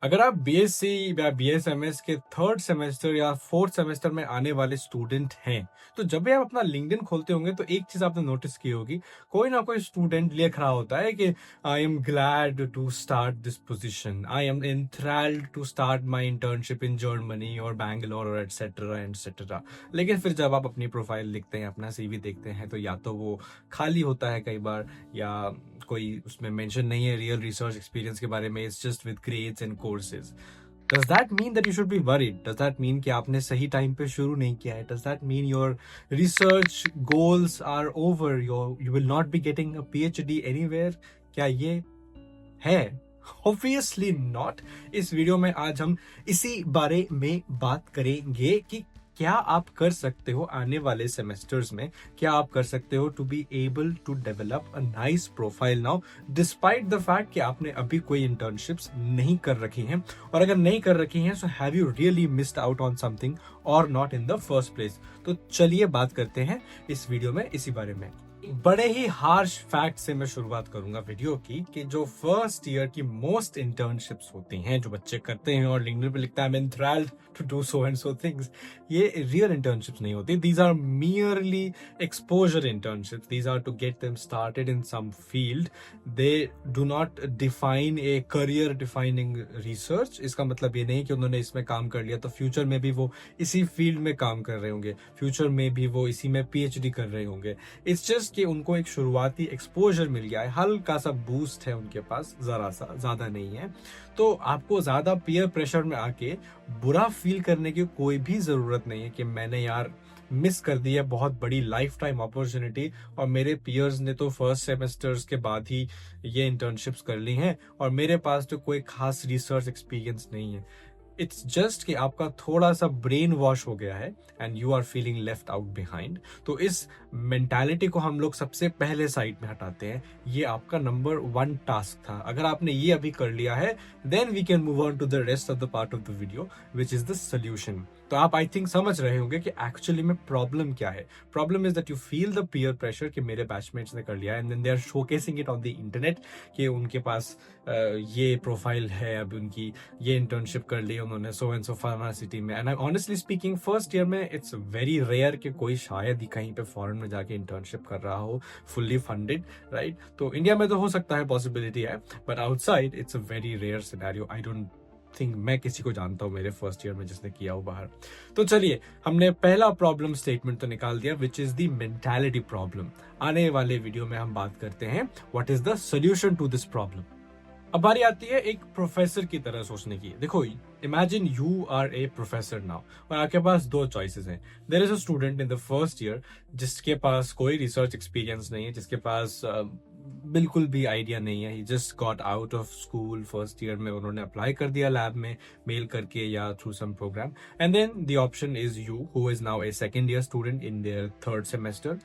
अगर आप बीएससी या बीएसएमएस के थर्ड सेमेस्टर या फोर्थ सेमेस्टर में आने वाले स्टूडेंट हैं, तो जब भी आप अपना लिंक्डइन खोलते होंगे तो एक चीज आपने नोटिस की होगी, कोई ना कोई स्टूडेंट लिख रहा होता है कि I'm glad to start this position, I'm enthralled to start my internship in Germany और बैंगलोर और एटसेट्रा एटसेट्रा। लेकिन फिर जब आप अपनी प्रोफाइल लिखते हैं, अपना सीवी देखते हैं, तो या तो वो खाली होता है कई बार, या कोई उसमें मेंशन नहीं है रियल रिसर्च एक्सपीरियंस के बारे में, it's just with grades and courses. Does that mean that you should be worried? Does that mean कि आपने सही टाइम पे शुरू नहीं किया है? Does that mean your research goals are over, you will not be getting a PhD anywhere? क्या ये है? Obviously not. इस वीडियो में आज हम इसी बारे में बात करेंगे कि क्या आप कर सकते हो आने वाले सेमेस्टर्स में, क्या आप कर सकते हो to be able to develop a nice profile now, despite the fact कि आपने अभी कोई इंटर्नशिप्स नहीं कर रखी हैं। और अगर नहीं कर रखी हैं, so have you really missed out on something और not in the first place? तो चलिए बात करते हैं इस वीडियो में इसी बारे में। बड़े ही हार्श फैक्ट से मैं शुरुआत करूंगा वीडियो की, कि जो फर्स्ट ईयर की मोस्ट इंटर्नशिप्स होती हैं, जो बच्चे करते हैं और लिंक्डइन पे लिखता है I am enthralled to do so and so things, ये रियल इंटर्नशिप्स नहीं होती। These are merely exposure internships, these are to get them started in some field. They do not define a career defining research. इसका मतलब ये नहीं कि उन्होंने इसमें काम कर लिया तो फ्यूचर में भी वो इसी फील्ड में काम कर रहे होंगे, फ्यूचर में भी वो इसी में पीएचडी कर रहे होंगे। इट्स जस्ट कि उनको एक शुरुआती एक्सपोजर मिल गया है, हल्का सा बूस्ट है उनके पास, जरा सा, ज्यादा नहीं है। तो आपको ज्यादा पीयर प्रेशर में आके बुरा फील करने की कोई भी जरूरत नहीं है कि मैंने यार मिस कर दी है बहुत बड़ी लाइफ टाइम अपॉर्चुनिटी, और मेरे पियर्स ने तो फर्स्ट सेमेस्टर्स के बाद ही ये इंटर्नशिप्स कर ली हैं और मेरे पास तो कोई खास रिसर्च एक्सपीरियंस नहीं है। इट्स जस्ट कि आपका थोड़ा सा ब्रेन वॉश हो गया है and you are feeling left out behind. तो इस मेंटालिटी को हम लोग सबसे पहले साइड में हटाते हैं। ये आपका नंबर 1 टास्क था। अगर आपने ये अभी कर लिया है, then we can move on to the rest of the part of the video which is the solution. तो आप आई थिंक समझ रहे होंगे कि एक्चुअली में प्रॉब्लम क्या है। Problem is that you feel the peer pressure कि मेरे बैचमेट्स ने कर लिया है, and then they are showcasing it on the internet कि उनके पास ये प्रोफाइल है, अब उनकी ये इंटर्नशिप कर ली उन्होंने सो एंड सो फलाना सिटी में। And honestly speaking, first year में इट्स वेरी रेयर कि कोई शायद ही कहीं पे फॉरेन में जाके इंटर्नशिप कर रहा हो फुल्ली फंडेड, राइट? तो इंडिया में तो हो सकता है, पॉसिबिलिटी है, but outside it's a very rare scenario. I don't think मैं किसी को जानता हूं मेरे फर्स्ट ईयर में जिसने किया हो बाहर। तो चलिए, हमने पहला प्रॉब्लम स्टेटमेंट तो निकाल दिया, which is the mentality problem. आने वाले वीडियो में हम बात करते हैं what is the solution to this problem. अब बारी आती है एक प्रोफेसर की तरह सोचने की। देखो, imagine you are a professor now, और आपके पास दो चॉइसेस हैं। There is a student in the first year जिसके पास कोई रिसर्च एक्सपीरियंस नहीं है, जिसके पास बिल्कुल भी आइडिया नहीं है। He just got out of school, first year में उन्होंने अप्लाई कर दिया लैब में मेल करके या through some program, and then the option is you who is now a second year student in their third semester,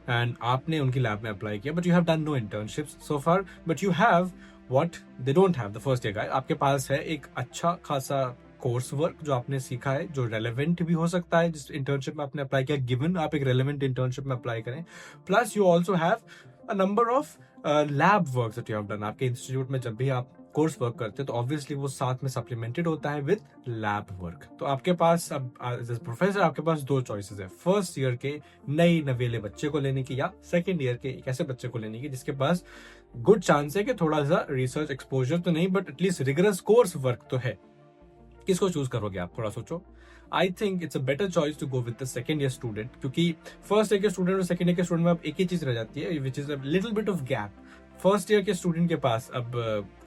and आपने उनकी lab में अप्लाई किया, but you have done no internships so far, but you have what they don't have the first year guy। आपके पास है एक अच्छा खासा course work जो आपने सीखा है, जो रेलेवेंट भी हो सकता है जिस इंटर्नशिप में आपने अप्लाई किया, गिवन आप एक रेलेवेंट इंटर्नशिप में अप्लाई करें। Plus you also have a number of lab work that you have done. आपके इंस्टीट्यूट में जब भी आप कोर्स वर्क करते हैं तो ऑब्वियसली वो साथ में सप्लीमेंटेड होता है विद लैब वर्क। तो आपके पास अब एज ए प्रोफेसर आपके पास दो चॉइसेस है, फर्स्ट ईयर के नई नवेले बच्चे को लेने की, या सेकेंड ईयर के एक ऐसे बच्चे को लेने की जिसके पास गुड चांस है कि थोड़ा सा रिसर्च एक्सपोजर तो नहीं, but at least rigorous course work तो है। किसको चूज करोगे आप? थोड़ा सोचो। I think it's a better choice to go with the second year student, क्योंकि फर्स्ट ईयर के स्टूडेंट और सेकेंड ईयर के स्टूडेंट में अब एक ही चीज रह जाती है, which is a little bit of gap. First year के स्टूडेंट के पास अब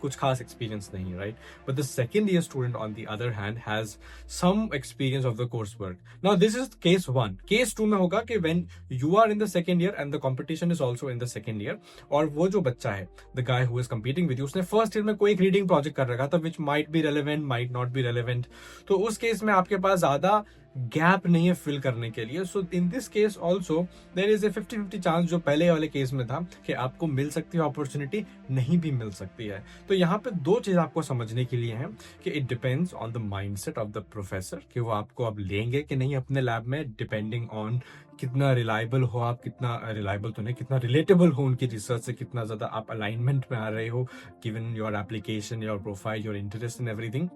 कुछ खास एक्सपीरियंस नहीं है, right? But the second year student on the other hand has some experience of the course work. Now this is case 1। Case 2 में होगा कि when you are in the second year and the competition is also in the second year, और वो जो बच्चा है, the guy who is competing with you, उसने फर्स्ट ईयर में कोई एक रीडिंग प्रोजेक्ट कर रखा था which might be relevant, might not B relevant. तो उस केस में आपके पास ज्यादा गैप नहीं है फिल करने के लिए। So in this case also there is a 50-50 chance, जो पहले वाले केस में था, कि आपको मिल सकती है अपॉर्चुनिटी, नहीं भी मिल सकती है। तो यहाँ पे दो चीज आपको समझने के लिए है कि it depends on the mindset of the professor कि वो आपको अब लेंगे कि नहीं अपने लैब में, डिपेंडिंग ऑन कितना रिलायबल हो आप, कितना रिलायबल तो नहीं, कितना रिलेटेबल हो उनकी रिसर्च से, कितना ज्यादा आप अलाइनमेंट में आ रहे हो given your application, your profile, your interest in everything.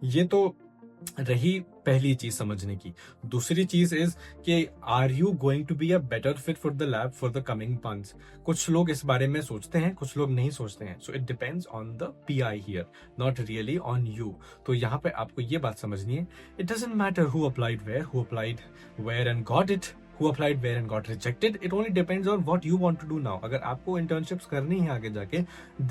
ये तो रही पहली चीज समझने की। दूसरी चीज इज कि are you going to be a better fit for the lab for the coming months. कुछ लोग इस बारे में सोचते हैं, कुछ लोग नहीं सोचते हैं। So it depends on the PI here, not really on you. तो यहाँ पे आपको ये बात समझनी है, it doesn't matter who applied where and got it, who applied where and got rejected. It only depends on what you want to do now. अगर आपको internships करनी है आगे जाके,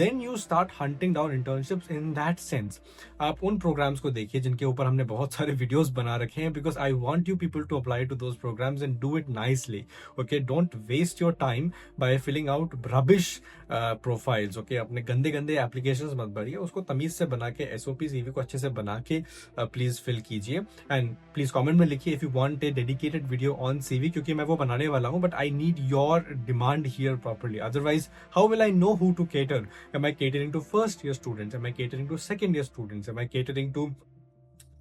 then you start hunting down internships in that sense. आप उन programs को देखिए जिनके ऊपर हमने बहुत सारे videos बना रखे हैं, because I want you people to apply to those programs and do it nicely. Okay, don't waste your time by filling out rubbish profiles. Okay, अपने गंदे गंदे applications मत भरिए, उसको तमीज से बना के SOP CV को अच्छे से बना के प्लीज फिल कीजिए। एंड प्लीज कमेंट में लिखिए if you want a dedicated video on CV, क्योंकि मैं वो बनाने वाला हूं, but I need your demand here properly, otherwise how will I know who to cater? Am I catering to first year students, am I catering to second year students, am I catering to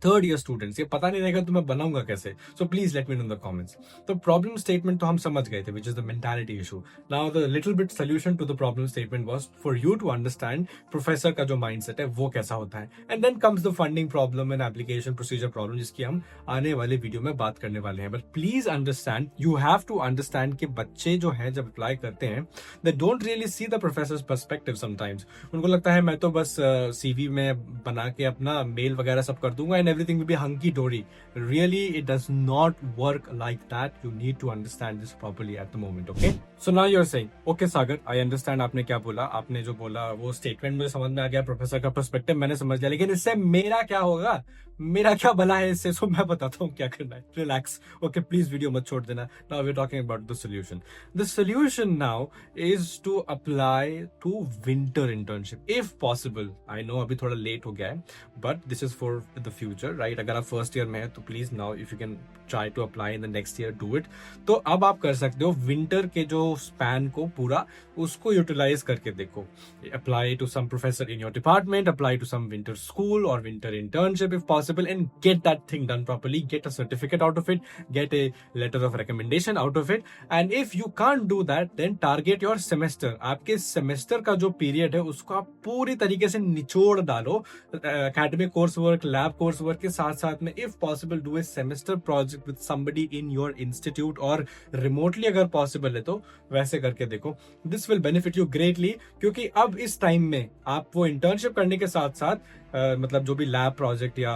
third year students? ये पता नहीं रहेगा तो मैं बनाऊंगा कैसे? So please let me know in the comments. तो problem statement तो हम समझ गए थे, which is the mentality issue. Now the little bit solution to the problem statement was for you to understand professor का जो माइंडसेट है वो कैसा होता है। And then comes the funding problem and application procedure problem, जिसकी हम आने वाले वीडियो में बात करने वाले हैं। But please understand, you have to understand कि बच्चे जो है जब अप्लाई करते हैं, they don't really see the professor's perspective sometimes. उनको लगता है मैं तो बस CV में बना के अपना मेल वगैरह सब कर दूंगा and everything will be hunky dory. Really, it does not work like that. You need to understand this properly at the moment, okay? So now you're saying, okay Sagar, I understand आपने क्या बोला, आपने जो बोला वो statement मुझे समझ में आ गया, प्रोफेसर का पर्सपेक्टिव मैंने समझ लिया, लेकिन इससे मेरा क्या होगा, मेरा क्या भला है इससे? सो मैं बताता हूँ क्या करना है। रिलैक्स, ओके, प्लीज वीडियो मत छोड़ देना। Now we are talking about the solution. The solution now is to apply to winter internship if possible. I know अभी थोड़ा लेट हो गया है, but this is for the future, right? अगर आप फर्स्ट ईयर में है तो please now if you can try to apply in the next year, do it. तो अब आप कर सकते हो विंटर के जो स्पैन को पूरा उसको यूटिलाइज करके देखो। Apply to some professor in your department, apply to some winter school और winter internship if possible, and get that thing done properly, get a certificate out of it, get a letter of recommendation out of it, and if you can't do that, then target your semester. आपके semester का जो period है उसको आप पूरी तरीके से निचोड़ डालो। academic course work, lab course work के साथ साथ में if possible do a semester project with somebody in your institute, और remotely अगर possible है तो वैसे करके देखो। this will benefit you greatly, क्योंकि अब इस टाइम में आप वो इंटर्नशिप करने के साथ साथ मतलब जो भी लैब प्रोजेक्ट या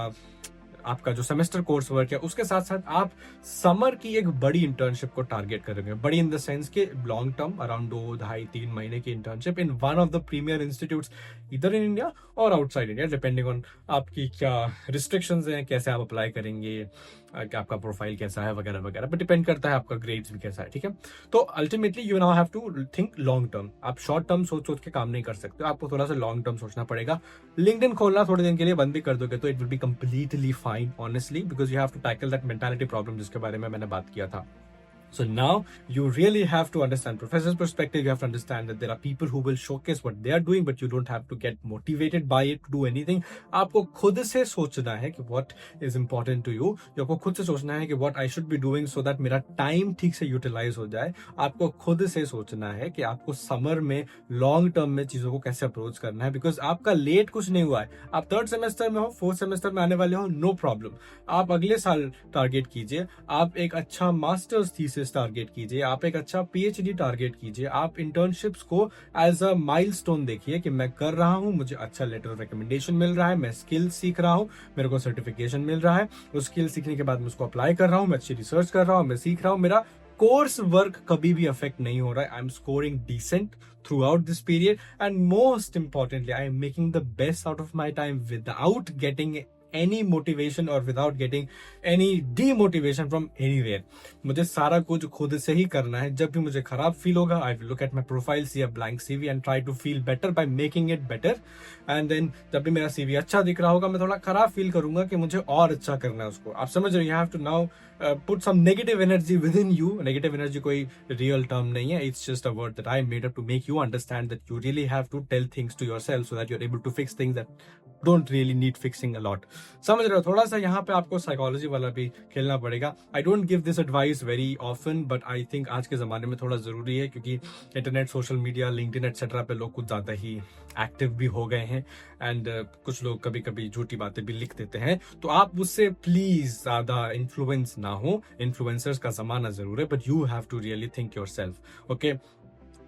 आपका जो सेमेस्टर कोर्स वर्क है उसके साथ साथ आप समर की एक बड़ी इंटर्नशिप को टारगेट करेंगे। बड़ी इन द सेंस के लॉन्ग टर्म, अराउंड 2-2.5-3 महीने की internship in one of the premiere institutes इधर इन इंडिया और आउटसाइड इंडिया, डिपेंडिंग ऑन आपकी क्या रिस्ट्रिक्शंस हैं, कैसे आप अप्लाई करेंगे, आपका प्रोफाइल कैसा है वगैरह वगैरह, बट डिपेंड करता है आपका ग्रेड्स भी कैसा है, ठीक है? तो ultimately you now have to think long term. आप शॉर्ट टर्म सोच सोच के काम नहीं कर सकते, आपको थोड़ा सा लॉन्ग टर्म सोचना पड़ेगा। लिंक्डइन खोलना थोड़े दिन के लिए बंद भी कर दोगे तो it will be completely fine, honestly, because you have to tackle that mentality problem जिसके बारे में मैंने बात किया था। So now you really have to understand professor's perspective. You have to understand that there are people who will showcase what they are doing, but you don't have to get motivated by it to do anything. आपको खुद से सोचना है कि what is important to you. आपको खुद से सोचना है कि what I should be doing so that मेरा टाइम ठीक से यूटिलाइज हो जाए। आपको खुद से सोचना है कि आपको समर में लॉन्ग टर्म में चीजों को कैसे अप्रोच करना है, बिकॉज आपका लेट कुछ नहीं हुआ है। आप थर्ड सेमेस्टर में हो, फोर्थ सेमेस्टर में आने वाले हो, नो प्रॉब्लम। आप अगले साल टारगेट कीजिए, आप एक अच्छा मास्टर्स थीसिस टारगेट कीजिए, आप एक अच्छा PhD टारगेट कीजिए। आप इंटर्नशिप्स को एज अ माइलस्टोन देखिए कि मैं कर रहा हूं, मुझे अच्छा लेटर ऑफ रिकमेंडेशन मिल रहा है, मैं स्किल सीख रहा हूं, मेरे को सर्टिफिकेशन मिल रहा है, उस स्किल सीखने के बाद मैं उसको अप्लाई कर रहा हूं, मैं अच्छी रिसर्च कर रहा हूं, मैं सीख रहा हूं, मेरा कोर्स वर्क कभी भी अफेक्ट नहीं हो रहा है। आई am scoring decent throughout this period, and most importantly I am making the best out of my time without getting any motivation or without getting any demotivation from anywhere. मुझे सारा कुछ खुद से ही करना है. जब भी मुझे खराब फील होगा, I will look at my profile, see a blank CV and try to feel better by making it better. And then जब भी मेरा CV अच्छा दिख रहा होगा, मैं थोड़ा खराब फील करूंगा कि मुझे और अच्छा करना है उसको. आप समझ रहे हो? You have to now put some negative energy within you. Negative energy कोई real term नहीं है. It's just a word that I made up to make you understand that you really have to tell things to yourself so that you're able to fix things that don't really need fixing a lot. समझ रहे हो? थोड़ा सा यहाँ पे आपको psychology वाला भी खेलना पड़ेगा. I don't give this advice very often, but I think आज के ज़माने में थोड़ा ज़रूरी है क्योंकि internet, social media, LinkedIn etcetera पे लोग कुछ ज़्यादा ही एक्टिव भी हो गए हैं एंड कुछ लोग कभी कभी झूठी बातें भी लिख देते हैं. तो आप उससे प्लीज ज़्यादा इन्फ्लुएंस ना हो. इन्फ्लुएंसर्स का ज़माना ज़रूर है, but you have to really think yourself. Okay,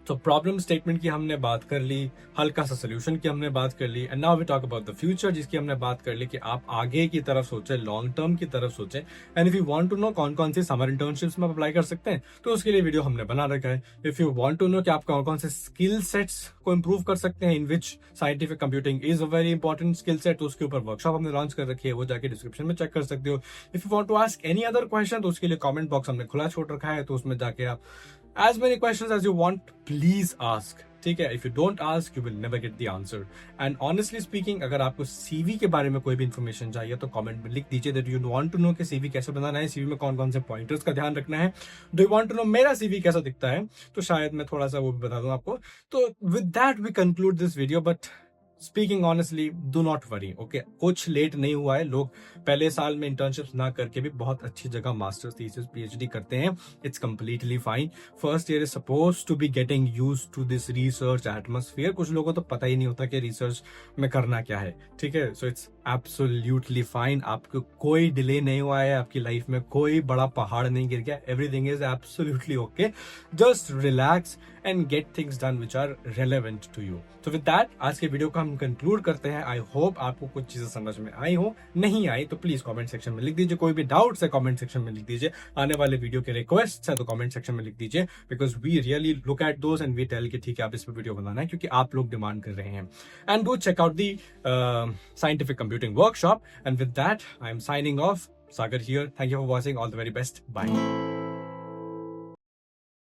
तो प्रॉब्लम स्टेटमेंट की हमने बात कर ली, हल्का सा सोल्यूशन की हमने बात कर ली, and now we talk about the future, जिसकी हमने बात कर ली कि आप आगे की तरफ सोचें, लॉन्ग टर्म की तरफ सोचें. And if you want to know कौन कौन सी समर इंटर्नशिप्स में अप्लाई कर सकते हैं, तो उसके लिए वीडियो हमने बना रखा है. If you want to know कि आप कौन कौन से स्किल सेट्स को इम्प्रूव कर सकते हैं, in which scientific computing is a very important skill set, तो उसके ऊपर वर्कशॉप हमने लॉन्च कर रखी है, वो जाके डिस्क्रिप्शन में चेक कर सकते हो. If you want to ask any other question, तो उसके लिए कमेंट बॉक्स हमने खुला छोड़ रखा है, तो उसमें जाके आप as many questions as you want, please ask. ठीक है? If you don't ask, you will never get the answer. And honestly speaking, अगर आपको CV के बारे में कोई भी इन्फॉर्मेशन चाहिए तो कमेंट में लिख दीजिए that you want to know कि CV कैसे बनाना है, CV में कौन कौन से पॉइंटर्स का ध्यान रखना है. Do you want to know मेरा CV कैसा दिखता है, तो शायद मैं थोड़ा सा वो भी बता दूं आपको. तो with that we conclude this video, but speaking honestly, do not worry. Okay, कुछ लेट नहीं हुआ है. लोग पहले साल में इंटर्नशिप्स ना करके भी बहुत अच्छी जगह मास्टर्स, थीसिस, पीएचडी करते हैं. It's completely fine. First year is suppose to be getting use to this research atmosphere. कुछ लोगों को तो पता ही नहीं होता कि रिसर्च में करना क्या है. ठीक है? So it's absolutely fine. आपको कोई डिले नहीं हुआ है, आपकी लाइफ में कोई बड़ा पहाड़ नहीं गिर गया. Everything is absolutely okay. Just relax and get things done which are relevant to you. तो विद दैट आज के वीडियो को हम कंक्लूड करते हैं. आई होप आपको कुछ चीजें समझ में आई हो. नहीं आई तो प्लीज कमेंट सेक्शन में लिख दीजिए. कोई भी डाउट्स है कमेंट सेक्शन में लिख दीजिए. आने वाले वीडियो के रिक्वेस्ट है तो कमेंट सेक्शन में लिख दीजिए, because we really look at those and we tell कि ठीक है आप इस पर वीडियो बनाना है क्योंकि आप लोग डिमांड कर रहे हैं. And do check out the scientific computing workshop. And with that I am signing off. Sagar here. Thank you for watching. All the very best. Bye.